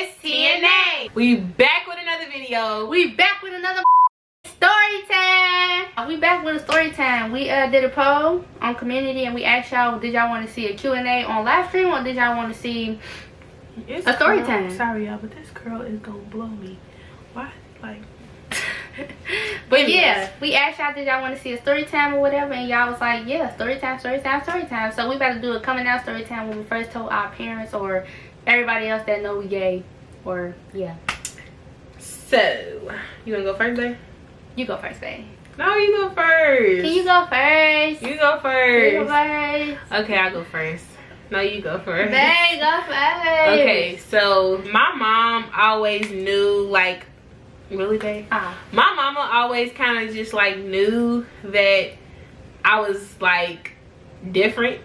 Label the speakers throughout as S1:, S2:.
S1: It's Stalk Nay. We back with another video.
S2: We back with another story time. We back with a story time. We did a poll on community and we asked y'all, did y'all want to see a Q&A on live stream or did y'all want to see a story time?
S1: Sorry y'all, but this girl is gonna blow me. Why? Like
S2: but yeah, we asked y'all, did y'all want to see a story time or whatever, and y'all was like, yeah, story time, story time, story time. So we about to do a coming out story time when we first told our parents or everybody else that know we gay, or yeah.
S1: So you wanna go first, babe?
S2: You go first, babe.
S1: No, you go first.
S2: Can you go first?
S1: You go first.
S2: You go first.
S1: Okay, I'll go first. No, you go first.
S2: Babe, go first.
S1: Okay, so my mom always knew, like, really, babe? My mama always kind of just like knew that I was like different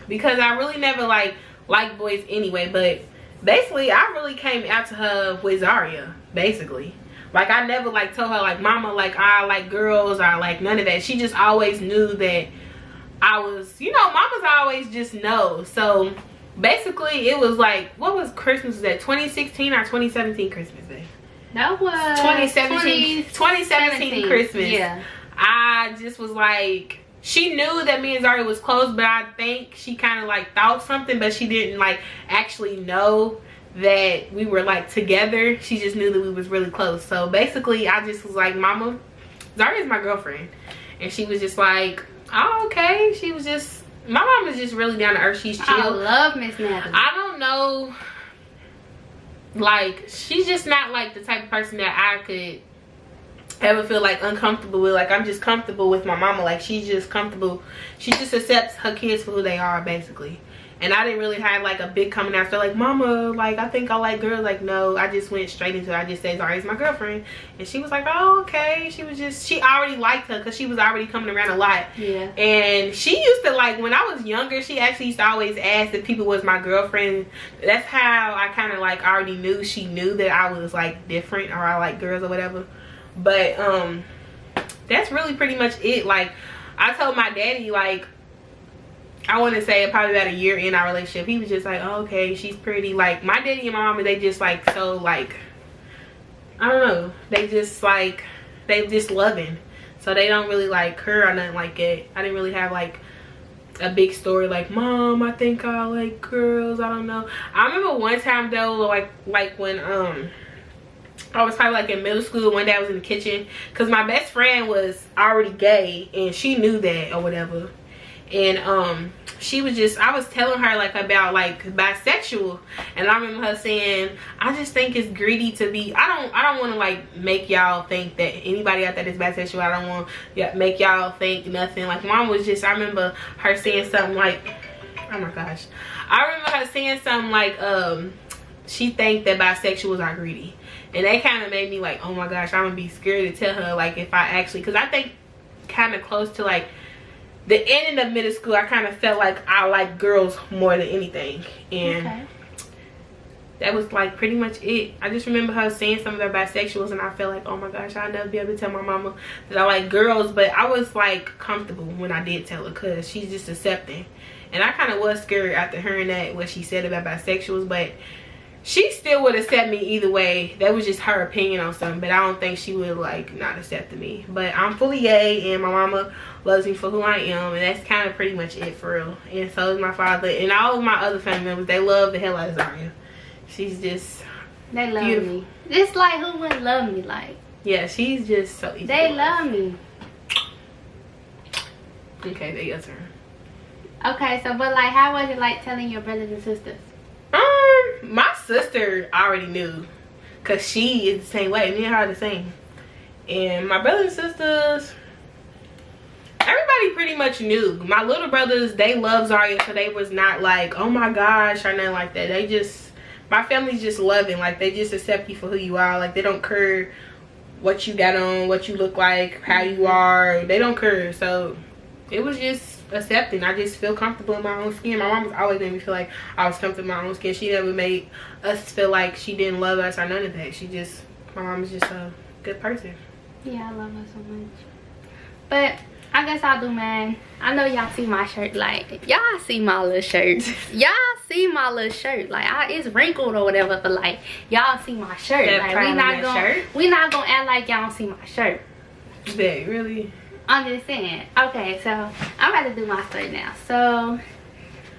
S1: because I really never like liked boys anyway. But basically, I really came out to her with Zaria. Basically, like I never like told her like, mama, like I like girls or like none of that. She just always knew that I was, you know, mamas always just know. So basically, it was like, what was Christmas? Was that 2016 or 2017 Christmas Day?
S2: That was
S1: 2017 Christmas.
S2: Yeah.
S1: I just was like, she knew that me and Zaria was close, but I think she kind of like thought something, but she didn't like actually know that we were like together. She just knew that we was really close. So basically, I just was like, mama, Zaria's my girlfriend. And she was just like, oh, okay. She was just, my mom is just really down to earth. She's chill.
S2: I love Miss Natalie.
S1: I don't know. Like, she's just not like the type of person that I could ever feel like uncomfortable with. Like, I'm just comfortable with my mama. Like, she's just comfortable. She just accepts her kids for who they are, basically. And I didn't really have like a big coming out. So like, mama, like I think I like girls. Like, no, I just went straight into it. I just said, Zaria's my girlfriend. And she was like, oh, okay. She was just, she already liked her because she was already coming around a lot.
S2: Yeah.
S1: And she used to like, when I was younger, she actually used to always ask if people was my girlfriend. That's how I kind of like already knew she knew that I was like different or I like girls or whatever. But that's really pretty much it. Like, I told my daddy, like, I want to say probably about a year in our relationship, he was just like, oh, okay, she's pretty. Like, my daddy and my mama, they just like, so like, I don't know, they just like, they just loving, so they don't really like her or nothing like it. I didn't really have like a big story like, mom, I think I like girls, I don't know. I remember one time though, like when I was probably like in middle school, one day I was in the kitchen because my best friend was already gay and she knew that or whatever. And she was just, I was telling her like about like bisexual, and I remember her saying, I just think it's greedy to be, I don't want to like make y'all think that anybody out there is bisexual. I don't want to make y'all think nothing. Like, mom was just, I remember her saying something like, oh my gosh, I remember her saying something like she think that bisexuals are greedy, and that kind of made me like, oh my gosh, I'm gonna be scared to tell her like if I actually, because I think kind of close to like the ending of middle school, I kind of felt like I like girls more than anything. And that was like pretty much it. I just remember her saying some of their bisexuals and I felt like, oh my gosh, I'll never be able to tell my mama that I like girls. But I was like comfortable when I did tell her because she's just accepting. And I kind of was scared after hearing that, what she said about bisexuals. But she still would accept me either way. That was just her opinion on something, but I don't think she would like not accept me. But I'm fully gay and my mama loves me for who I am, and that's kind of pretty much it for real. And so is my father and all of my other family members. They love the hell out of Zaria. She's just,
S2: they love
S1: beautiful.
S2: me. Just like, who wouldn't love me? Like,
S1: yeah, she's just so easy.
S2: They love me.
S1: Okay, that's your turn.
S2: Okay, so but like, how was it like telling your brothers and sisters?
S1: My sister already knew because she is the same way. Me and her are the same. And my brothers and sisters, everybody pretty much knew. My little brothers, they love Zaria, so they was not like, oh my gosh, or nothing like that. They just, my family's just loving. Like, they just accept you for who you are. Like, they don't care what you got on, what you look like, how you are. They don't care. So it was just accepting. I just feel comfortable in my own skin. My mom was always made me feel like I was comfortable in my own skin. She never made us feel like she didn't love us or none of that. She just, my mom is just a good person.
S2: Yeah, I love her so much. But I guess I'll do mine. I know y'all see my shirt, like, y'all see my little shirt. Y'all see my little shirt. Like, it's wrinkled or whatever, but like, y'all see my shirt.
S1: That
S2: like, we not gonna act like y'all don't see my shirt.
S1: That really?
S2: I'm just saying. Okay, so I'm about to do my story now. So,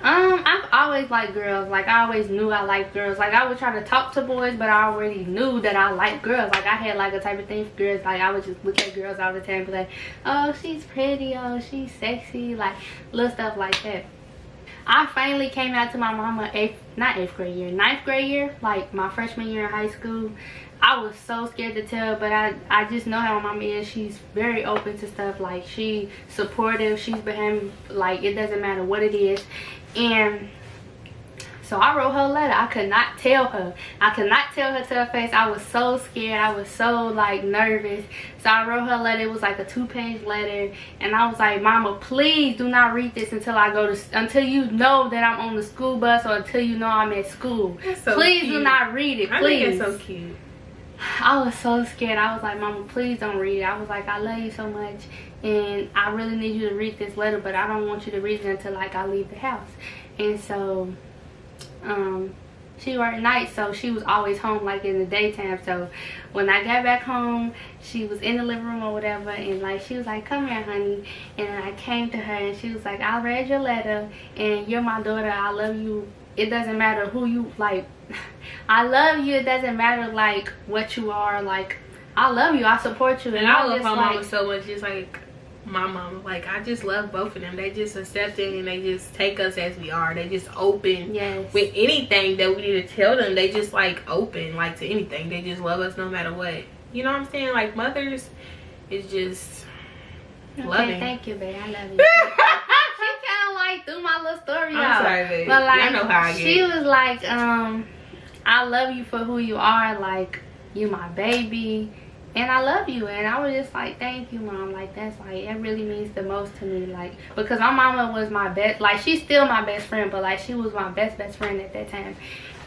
S2: I've always liked girls. Like, I always knew I liked girls. Like, I would try to talk to boys, but I already knew that I liked girls. Like, I had like a type of thing for girls. Like, I would just look at girls all the time and be like, oh, she's pretty, oh, she's sexy, like little stuff like that. I finally came out to my mama ninth grade year, like my freshman year in high school. I was so scared to tell, but I just know how my mama is. She's very open to stuff. Like, she's supportive, she's behind me, like, it doesn't matter what it is. And so I wrote her a letter. I could not tell her. I could not tell her to her face. I was so scared. I was so like nervous. So I wrote her a letter. It was like a 2-page letter. And I was like, Mama, please do not read this until you know that I'm on the school bus, or until you know I'm at school.
S1: So
S2: please
S1: cute.
S2: Do not read it. Please.
S1: I think it's so cute.
S2: I was so scared. I was like, Mama, please don't read it. I was like, I love you so much, and I really need you to read this letter, but I don't want you to read it until like I leave the house. And so she worked nights, so she was always home like in the daytime. So when I got back home, she was in the living room or whatever, and like she was like, come here, honey. And I came to her and she was like, I read your letter, and you're my daughter. I love you. It doesn't matter who you like. I love you. It doesn't matter like what you are. Like, I love you. I support you.
S1: And I love my mama so much, just like my mama. Like, I just love both of them. They just accepting, and they just take us as we are. They just open with anything that we need to tell them. They just like open like to anything. They just love us no matter what. You know what I'm saying? Like, mothers is just loving.
S2: Thank you, babe. I love you. She kind of like threw my little story out.
S1: I'm sorry, babe.
S2: But like,
S1: I know how I get.
S2: She was like, I love you for who you are. Like, you my baby, and I love you. And I was just like, thank you, Mom. Like, that's like, it really means the most to me. Like, because my mama was my best, like, she's still my best friend, but like, she was my best friend at that time.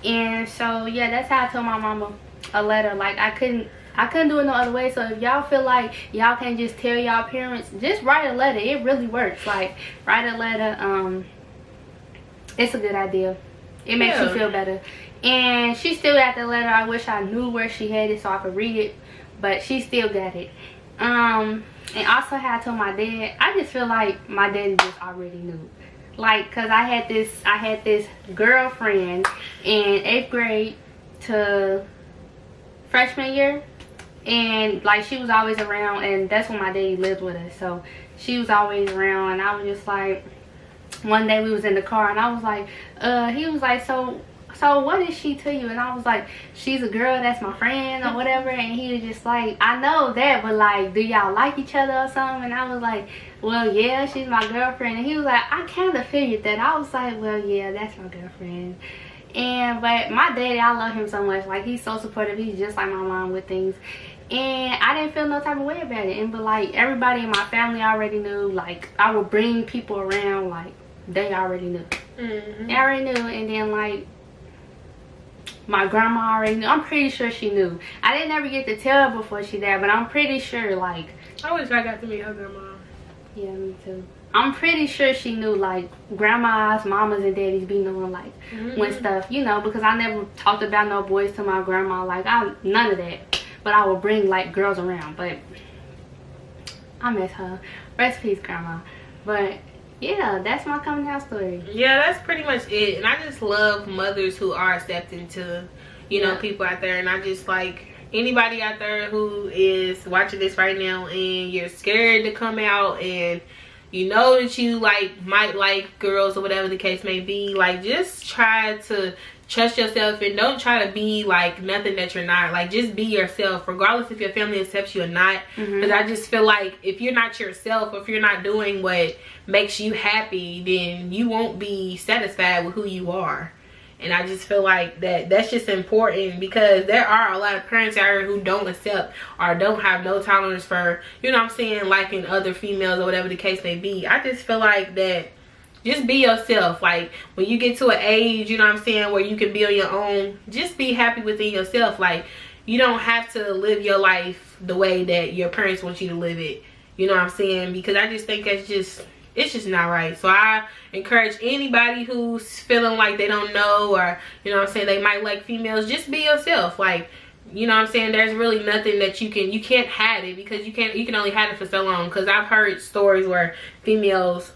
S2: And so yeah, that's how I told my mama a letter. Like, I couldn't do it no other way. So if y'all feel like y'all can't just tell y'all parents, just write a letter. It really works. Like, write a letter. It's a good idea. It makes you feel better. And she still got the letter. I wish I knew where she had it so I could read it, but she still got it. And also how I told my dad, I just feel like my daddy just already knew. Like, cause I had this girlfriend in 8th grade to freshman year, and like, she was always around, and that's when my daddy lived with us, so she was always around. And I was just like, one day we was in the car, and I was like, he was like, so what is she to you? And I was like, she's a girl that's my friend or whatever. And he was just like, I know that, but like, do y'all like each other or something? And I was like, well, yeah, she's my girlfriend. And he was like, I kind of figured that. I was like, well, yeah, that's my girlfriend. But my daddy, I love him so much. Like, he's so supportive. He's just like my mom with things. And I didn't feel no type of way about it. But like, everybody in my family already knew. Like, I would bring people around, like, they already knew. They already knew. And then like, my grandma already knew. I'm pretty sure she knew. I didn't ever get to tell her before she died, but I'm pretty sure, like,
S1: I wish I got to meet her grandma.
S2: Yeah, me too. I'm pretty sure she knew, like, grandmas, mamas, and daddies be knowing, like, when stuff, you know, because I never talked about no boys to my grandma. Like, none of that. But I would bring, like, girls around. But I miss her. Rest in peace, grandma. But yeah, that's my coming out story. Yeah,
S1: that's pretty much it. And I just love mothers who are accepting to, you know, people out there. And I just like anybody out there who is watching this right now and you're scared to come out, and you know that you like might like girls or whatever the case may be, like, just try to trust yourself and don't try to be like nothing that you're not. Like, just be yourself regardless if your family accepts you or not. Because I just feel like if you're not yourself, or if you're not doing what makes you happy, then you won't be satisfied with who you are. And I just feel like that's just important, because there are a lot of parents out here who don't accept or don't have no tolerance for, you know what I'm saying, liking other females or whatever the case may be. I just feel like that just be yourself. Like, when you get to an age, you know what I'm saying, where you can be on your own, just be happy within yourself. Like, you don't have to live your life the way that your parents want you to live it. You know what I'm saying? Because I just think it's just not right. So I encourage anybody who's feeling like they don't know, or you know what I'm saying, they might like females, just be yourself. Like, you know what I'm saying, there's really nothing that you can't hide it, because you can only hide it for so long. Because I've heard stories where females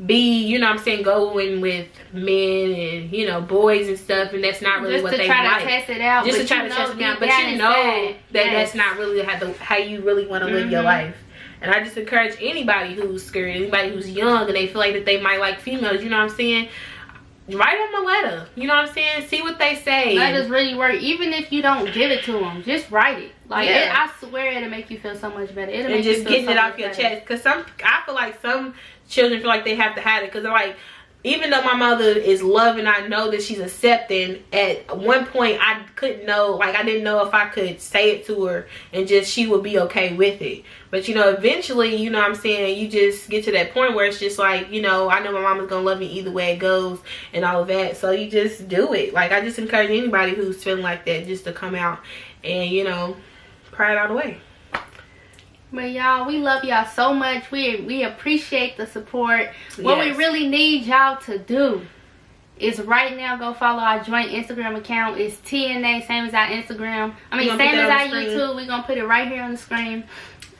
S1: you know what I'm saying, going with men and, you know, boys and stuff, and that's not really what they like.
S2: Just to try to test it out.
S1: Just to try to test it out. But you know that that's not really how you really want to live your life. And I just encourage anybody who's scared, anybody who's young and they feel like that they might like females, you know what I'm saying, write them a letter. You know what I'm saying? See what they say.
S2: Letters really work. Even if you don't give it to them, just write it. Like, I swear it'll make you feel so much better. It'll make
S1: just
S2: you feel
S1: getting
S2: so
S1: it off your chest. Because I feel like some children feel like they have to hide it. Because they're like, even though my mother is loving, I know that she's accepting, at one point I couldn't know, like I didn't know if I could say it to her and just she would be okay with it. But you know, eventually, you know what I'm saying, you just get to that point where it's just like, you know, I know my mama's gonna love me either way it goes and all of that. So you just do it. Like, I just encourage anybody who's feeling like that just to come out and, you know, cry it all the way.
S2: But y'all, we love y'all so much. We appreciate the support. What we really need y'all to do is right now go follow our joint Instagram account. It's TNA, same as our Instagram. I mean, same as our YouTube. We're gonna put it right here on the screen.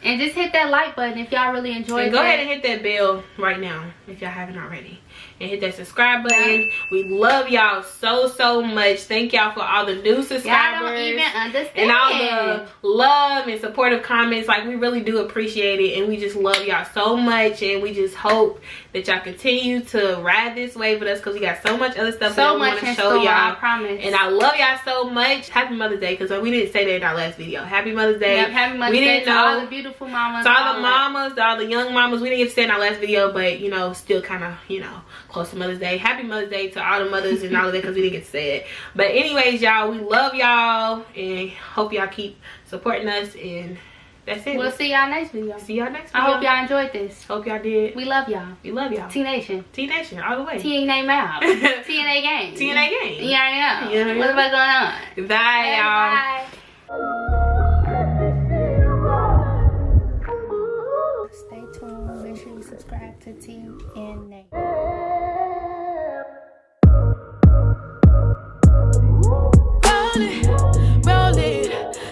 S2: And just hit that like button if y'all really enjoyed it.
S1: Go ahead and hit that bell right now if y'all haven't already. And hit that subscribe button. We love y'all so much. Thank y'all for all the new subscribers.
S2: Y'all don't even understand.
S1: And all the love and supportive comments. Like, we really do appreciate it. And we just love y'all so much. And we just hope that y'all continue to ride this wave with us, because we got so much other stuff that we want to show y'all.
S2: I promise.
S1: And I love y'all so much. Happy Mother's Day, because we didn't say that in our last video. Happy Mother's Day.
S2: Yep, happy Mother's Day to all the beautiful mamas.
S1: To all the mamas, to all the young mamas. We didn't get to say in our last video, but, you know, still kind of, you know, close to Mother's Day. Happy Mother's Day to all the mothers and all of that, because we didn't get to say it. But anyways, y'all, we love y'all and hope y'all keep supporting us, and that's it.
S2: We'll see y'all next video.
S1: See y'all next video.
S2: I hope y'all enjoyed this.
S1: Hope y'all did.
S2: We love y'all.
S1: We love y'all.
S2: T-Nation.
S1: T-Nation, all the way.
S2: TNA Mouth. TNA Gang.
S1: TNA Gang.
S2: You already know.
S1: Yeah.
S2: What's going on?
S1: Bye, y'all.
S2: Bye.